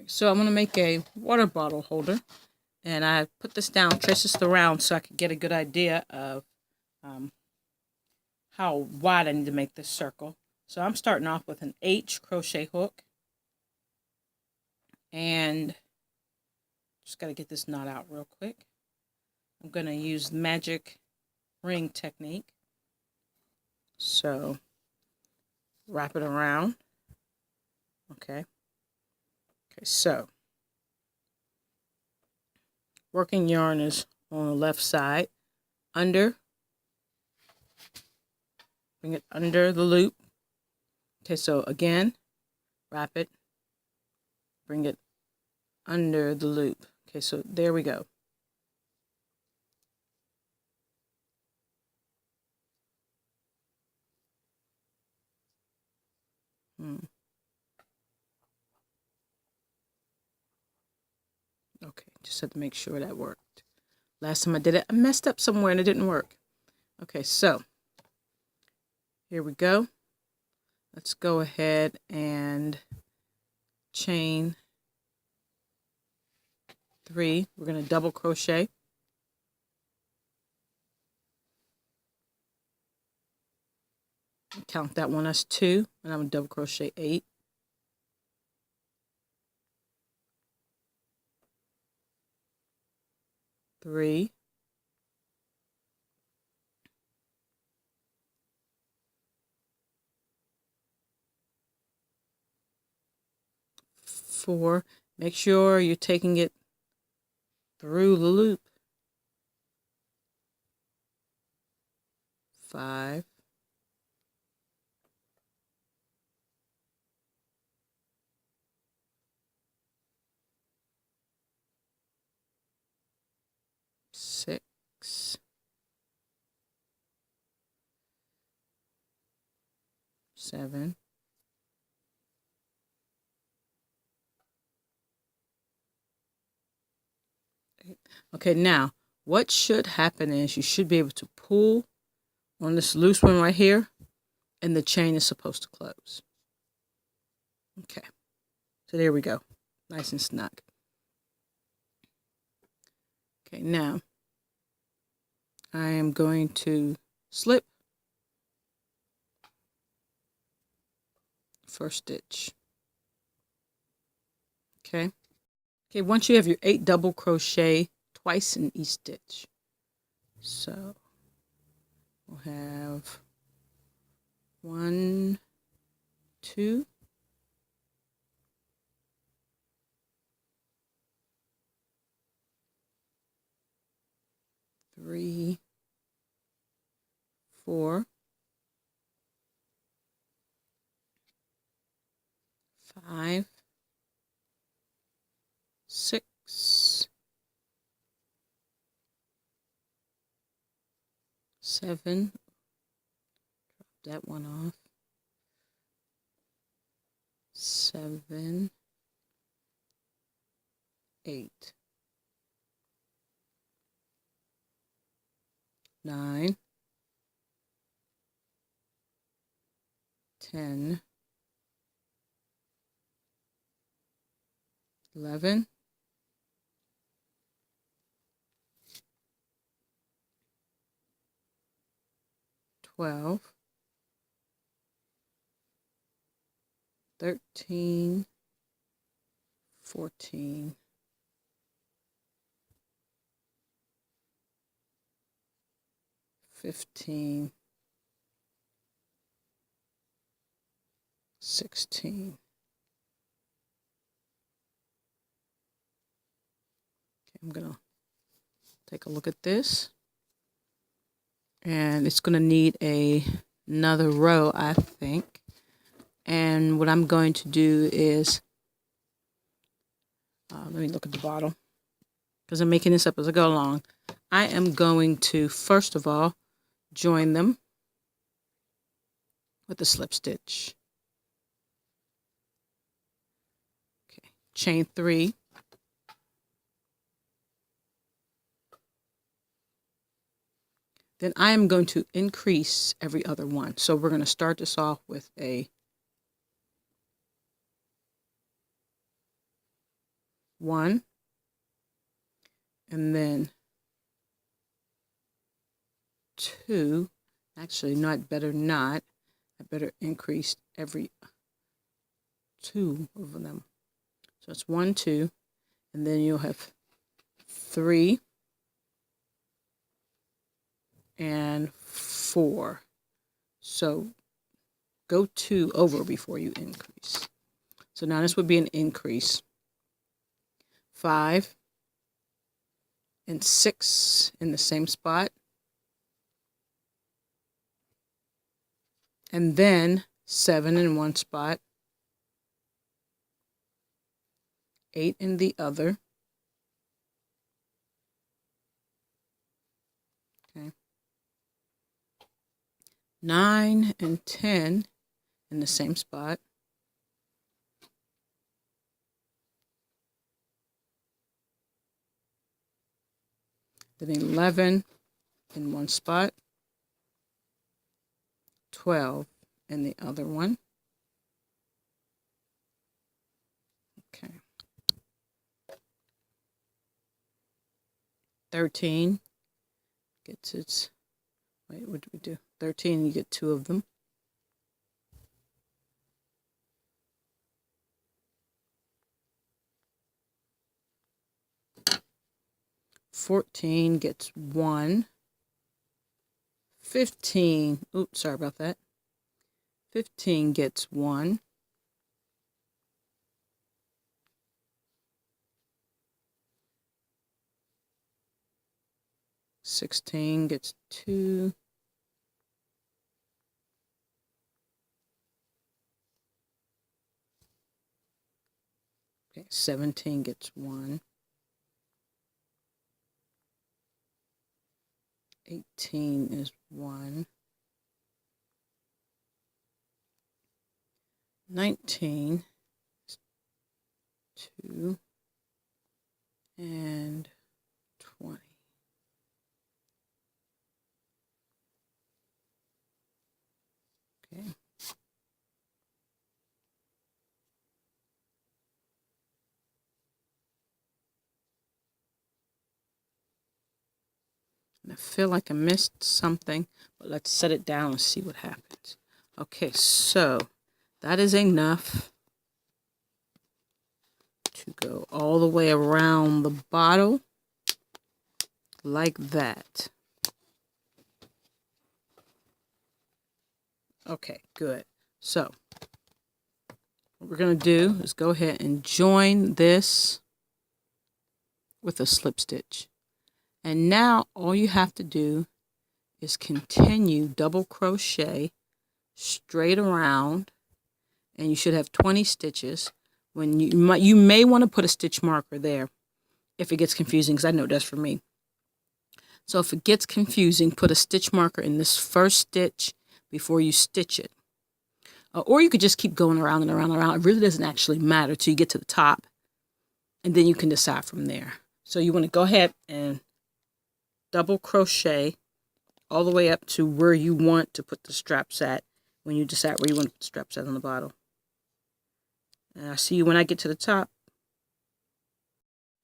So I'm going to make a water bottle holder, and I put this down, trace this around so I could get a good idea of how wide I need to make this circle. So I'm starting off with an H crochet hook, and just got to get this knot out real quick. I'm going to use magic ring technique. So wrap it around. Okay, so working yarn is on the left side, under, bring it under the loop. Okay, so again, wrap it, bring it under the loop. Okay, so there we go. Okay, just had to make sure that worked. Last time I did it, I messed up somewhere and it didn't work. Okay, so here we go. Let's go ahead and chain 3. We're going to double crochet. Count that one as 2, and I'm going to double crochet 8. Three, 4. Make sure you're taking it through the loop. 5, 6, 7, 8. Okay, now what should happen is you should be able to pull on this loose one right here, and the chain is supposed to close. Okay, so there we go, nice and snug. Okay, now I am going to slip first stitch. Okay, once you have your 8, double crochet twice in each stitch. So we'll have 1, 2, 3, 4, 5, 6, 7, drop that one off, 7, 8, 9, 10, 11, 12, 13, 14, 15, 16. Okay, I'm gonna take a look at this, and it's gonna need another row, I think. And what I'm going to do is, let me look at the bottom, because I'm making this up as I go along. I am going to, first of all, join them with a slip stitch. Okay, chain 3. Then I am going to increase every other one. So we're going to start this off with a 1, and then 2. Actually, not better not. I better increase every 2 of them. So it's 1, 2, and then you'll have 3 and 4. So go 2 over before you increase. So now this would be an increase. 5 and 6 in the same spot. And then 7 in one spot. 8 in the other. Okay. 9 and 10 in the same spot. Then 11 in one spot. 12 in the other one. Okay. 13 gets its, wait, what did we do? 13, you get 2 of them. 14 gets 1. 15, oops, sorry about that. 15 gets 1. 16 gets 2. 17 gets 1. 18 is 1. 19 is 2. And 20. Okay. And I feel like I missed something, but let's set it down and see what happens. Okay, so that is enough to go all the way around the bottle like that. Okay, good. So what we're going to do is go ahead and join this with a slip stitch. And now all you have to do is continue double crochet straight around, and you should have 20 stitches. When you may want to put a stitch marker there if it gets confusing, because I know it does for me. So if it gets confusing, put a stitch marker in this first stitch before you stitch it. Or you could just keep going around and around and around. It really doesn't actually matter till you get to the top, and then you can decide from there. So you want to go ahead and double crochet all the way up to where you want to put the straps at when you decide where you want to put the straps at on the bottle. And I'll see you when I get to the top.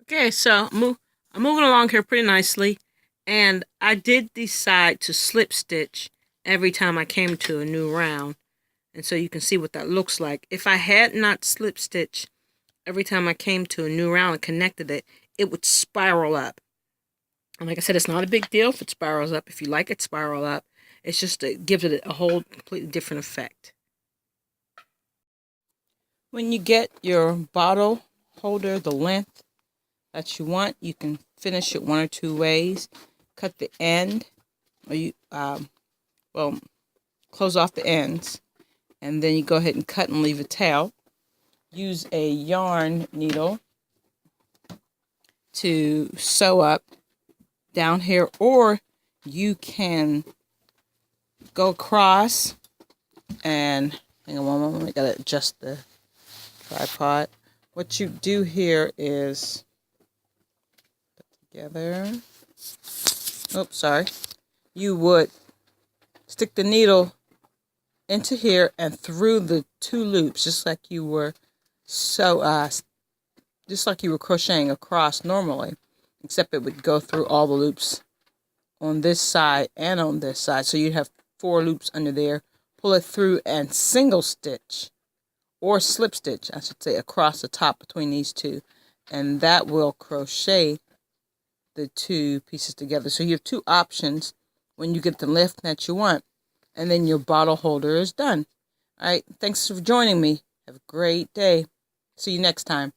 Okay, so I'm moving along here pretty nicely, and I did decide to slip stitch every time I came to a new round, and so you can see what that looks like. If I had not slip stitched every time I came to a new round and connected it, it would spiral up. And like I said, it's not a big deal if it spirals up. If you like it spiral up, it's just it gives it a whole completely different effect. When you get your bottle holder the length that you want, you can finish it one or two ways. Cut the end, or you close off the ends, and then you go ahead and cut and leave a tail. Use a yarn needle to sew up down here, or you can go across and hang on one moment, I gotta adjust the tripod. What you do here is put together. Oops, sorry. You would stick the needle into here and through the two loops, just like you were just like you were crocheting across normally, except it would go through all the loops on this side and on this side. So you'd have 4 loops under there. Pull it through and single stitch, or slip stitch, I should say, across the top between these two. And that will crochet the 2 pieces together. So you have 2 options when you get the length that you want. And then your bottle holder is done. All right, thanks for joining me. Have a great day. See you next time.